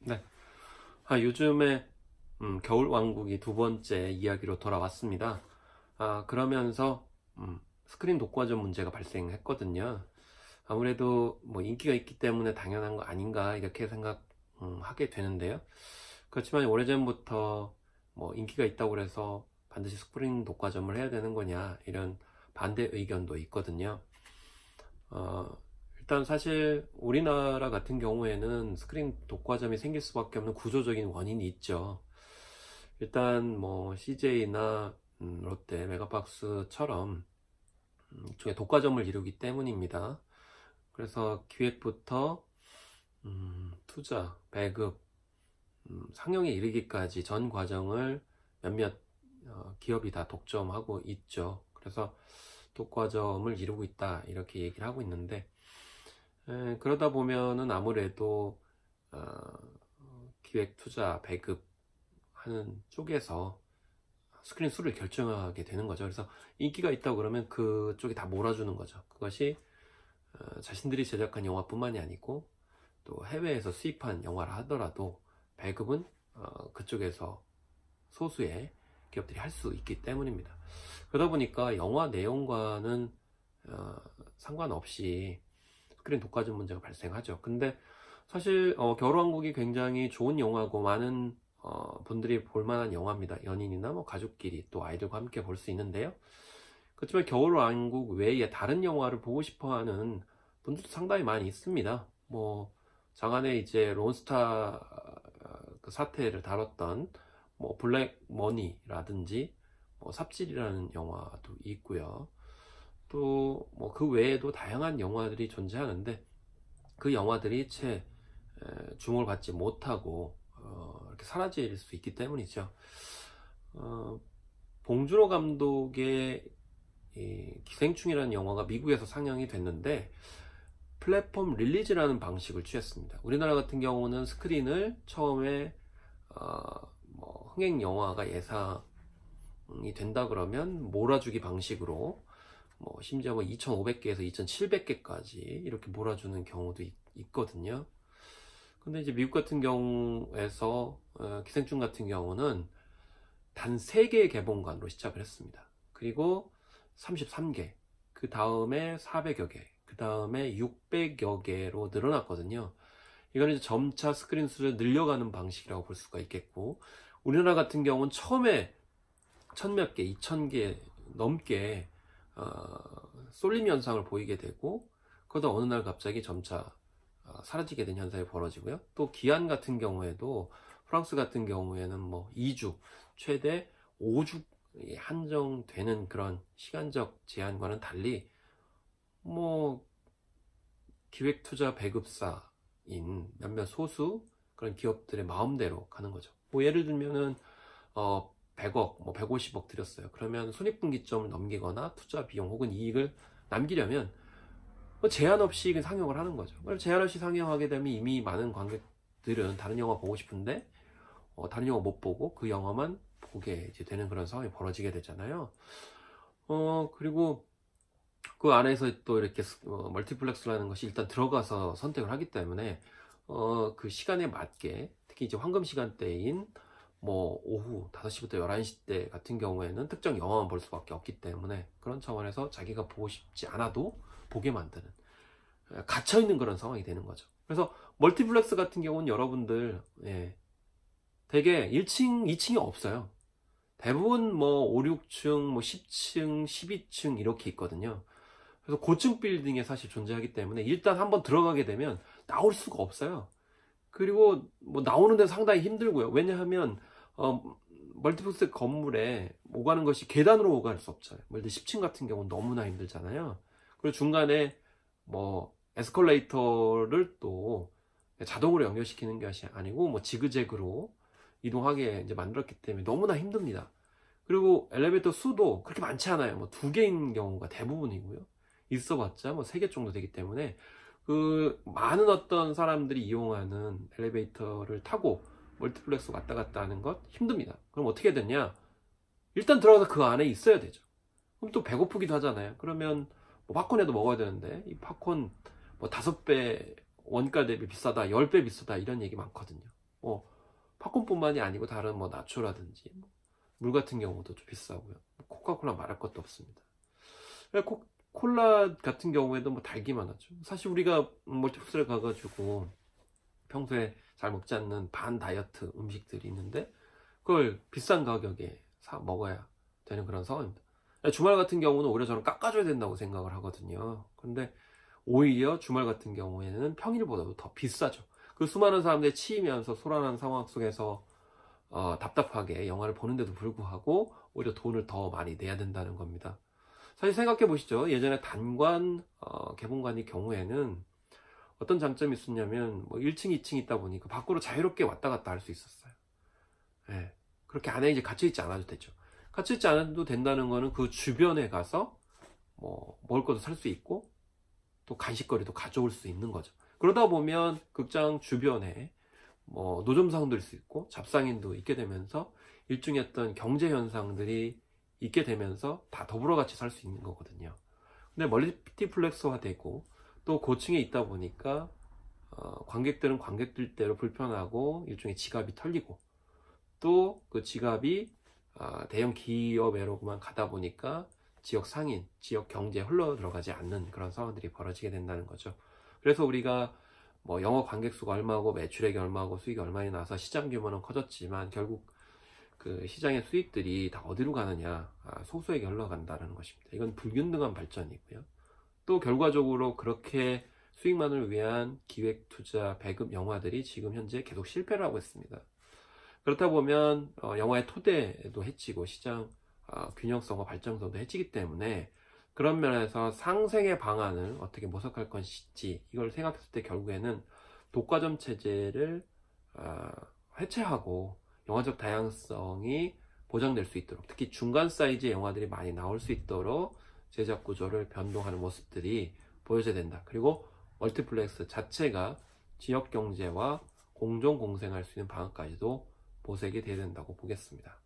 네. 요즘에 겨울왕국이 두 번째 이야기로 돌아왔습니다. 그러면서 스크린 독과점 문제가 발생했거든요. 아무래도 뭐 인기가 있기 때문에 당연한 거 아닌가 이렇게 생각하게 되는데요. 그렇지만 오래전부터 뭐 인기가 있다고 해서 반드시 스크린 독과점을 해야 되는 거냐 이런 반대 의견도 있거든요. 일단 사실 우리나라 같은 경우에는 스크린 독과점이 생길 수밖에 없는 구조적인 원인이 있죠. 일단 뭐 CJ나 롯데, 메가박스처럼 이쪽에 독과점을 이루기 때문입니다. 그래서 기획부터 투자, 배급, 상용에 이르기까지 전 과정을 몇몇 기업이 다 독점하고 있죠. 그래서 독과점을 이루고 있다 이렇게 얘기를 하고 있는데, 그러다 보면은 아무래도 기획, 투자, 배급 하는 쪽에서 스크린 수를 결정하게 되는 거죠. 그래서 인기가 있다고 그러면 그쪽이 다 몰아주는 거죠. 그것이 자신들이 제작한 영화뿐만이 아니고 또 해외에서 수입한 영화를 하더라도 배급은 그쪽에서 소수의 기업들이 할 수 있기 때문입니다. 그러다 보니까 영화 내용과는 상관없이 스크린 독과점 문제가 발생하죠. 근데 사실 겨울왕국이 굉장히 좋은 영화고 많은 분들이 볼만한 영화입니다. 연인이나 뭐 가족끼리 또 아이들과 함께 볼 수 있는데요. 그렇지만 겨울왕국 외에 다른 영화를 보고 싶어하는 분들도 상당히 많이 있습니다. 뭐 장안에 이제 론스타 그 사태를 다뤘던 뭐 블랙머니라든지 뭐 삽질이라는 영화도 있고요. 또 뭐 그 외에도 다양한 영화들이 존재하는데 그 영화들이 채 주목을 받지 못하고 이렇게 사라질 수 있기 때문이죠. 봉준호 감독의 기생충이라는 영화가 미국에서 상영이 됐는데 플랫폼 릴리즈라는 방식을 취했습니다. 우리나라 같은 경우는 스크린을 처음에 뭐 흥행 영화가 예상이 된다 그러면 몰아주기 방식으로 뭐 심지어 뭐 2,500개에서 2,700개까지 이렇게 몰아주는 경우도 있거든요. 근데 이제 미국 같은 경우에서 기생충 같은 경우는 단 3개의 개봉관으로 시작을 했습니다. 그리고 33개, 그 다음에 400여 개, 그 다음에 600여 개로 늘어났거든요. 이거는 이제 점차 스크린 수를 늘려가는 방식이라고 볼 수가 있겠고, 우리나라 같은 경우는 처음에 1000몇 개, 2000개 넘게 쏠림 현상을 보이게 되고, 그러다 어느 날 갑자기 점차 사라지게 된 현상이 벌어지고요. 또 기한 같은 경우에도 프랑스 같은 경우에는 뭐 2주, 최대 5주 한정되는 그런 시간적 제한과는 달리 뭐 기획투자 배급사인 몇몇 소수 그런 기업들의 마음대로 가는 거죠. 뭐 예를 들면은 100억, 뭐 150억 들였어요. 그러면 손익분기점을 넘기거나 투자 비용 혹은 이익을 남기려면 뭐 제한 없이 상영을 하는 거죠. 제한 없이 상영하게 되면 이미 많은 관객들은 다른 영화 보고 싶은데 다른 영화 못 보고 그 영화만 보게 이제 되는 그런 상황이 벌어지게 되잖아요. 그리고 그 안에서 또 이렇게 멀티플렉스라는 것이 일단 들어가서 선택을 하기 때문에 그 시간에 맞게 특히 이제 황금 시간대인 뭐 오후 5시부터 11시 때 같은 경우에는 특정 영화만 볼 수밖에 없기 때문에 그런 차원에서 자기가 보고 싶지 않아도 보게 만드는 갇혀있는 그런 상황이 되는 거죠. 그래서 멀티플렉스 같은 경우는 여러분들 되게 1층, 2층이 없어요. 대부분 뭐 5, 6층, 뭐 10층, 12층 이렇게 있거든요. 그래서 고층 빌딩에 사실 존재하기 때문에 일단 한번 들어가게 되면 나올 수가 없어요. 그리고 뭐 나오는 데 상당히 힘들고요. 왜냐하면 멀티플렉스 건물에 오가는 것이 계단으로 오갈 수 없죠. 예를 들어 10층 같은 경우는 너무나 힘들잖아요. 그리고 중간에 뭐 에스컬레이터를 또 자동으로 연결시키는 것이 아니고 뭐 지그재그로 이동하게 이제 만들었기 때문에 너무나 힘듭니다. 그리고 엘리베이터 수도 그렇게 많지 않아요. 뭐 2개인 경우가 대부분이고요. 있어봤자 뭐 3개 정도 되기 때문에 그 많은 어떤 사람들이 이용하는 엘리베이터를 타고 멀티플렉스 왔다 갔다 하는 것 힘듭니다. 그럼 어떻게 되냐? 일단 들어가서 그 안에 있어야 되죠. 그럼 또 배고프기도 하잖아요. 그러면 뭐 팝콘에도 먹어야 되는데 이 팝콘 뭐 5배 원가 대비 비싸다, 10배 비싸다 이런 얘기 많거든요. 팝콘뿐만이 아니고 다른 나초라든지 물 같은 경우도 좀 비싸고요. 코카콜라 말할 것도 없습니다. 콜라 같은 경우에도 달기만 하죠. 사실 우리가 멀티플렉스를 가가지고 평소에 잘 먹지 않는 반 다이어트 음식들이 있는데 그걸 비싼 가격에 사 먹어야 되는 그런 상황입니다. 주말 같은 경우는 오히려 저는 깎아줘야 된다고 생각을 하거든요. 그런데 오히려 주말 같은 경우에는 평일보다도 더 비싸죠. 그 수많은 사람들이 치이면서 소란한 상황 속에서 답답하게 영화를 보는데도 불구하고 오히려 돈을 더 많이 내야 된다는 겁니다. 사실 생각해 보시죠. 예전에 단관 개봉관의 경우에는 어떤 장점이 있었냐면 1층, 2층 있다 보니까 밖으로 자유롭게 왔다 갔다 할 수 있었어요. 예, 그렇게 안에 이제 갇혀 있지 않아도 되죠. 갇혀 있지 않아도 된다는 거는 그 주변에 가서 먹을 것도 살 수 있고 또 간식거리도 가져올 수 있는 거죠. 그러다 보면 극장 주변에 노점상도 있을 수 있고 잡상인도 있게 되면서 일종의 어떤 경제 현상들이 있게 되면서 다 더불어 같이 살 수 있는 거거든요. 근데 멀티플렉스화 되고 또 고층에 있다 보니까 관객들은 관객들대로 불편하고 일종의 지갑이 털리고 또 그 지갑이 대형 기업에로만 가다 보니까 지역 상인, 지역 경제에 흘러 들어가지 않는 그런 상황들이 벌어지게 된다는 거죠. 그래서 우리가 영화 관객 수가 얼마고 매출액이 얼마고 수익이 얼마나 나서 시장 규모는 커졌지만 결국 그 시장의 수익들이 다 어디로 가느냐, 소수에게 흘러간다는 것입니다. 이건 불균등한 발전이고요. 또 결과적으로 그렇게 수익만을 위한 기획, 투자, 배급 영화들이 지금 현재 계속 실패를 하고 있습니다. 그렇다 보면 영화의 토대도 해치고 시장 균형성과 발전성도 해치기 때문에 그런 면에서 상생의 방안을 어떻게 모색할 것인지 이걸 생각했을 때 결국에는 독과점 체제를 해체하고 영화적 다양성이 보장될 수 있도록 특히 중간 사이즈의 영화들이 많이 나올 수 있도록 제작 구조를 변동하는 모습들이 보여져야 된다. 그리고 멀티플렉스 자체가 지역 경제와 공존 공생할 수 있는 방안까지도 모색이 돼야 된다고 보겠습니다.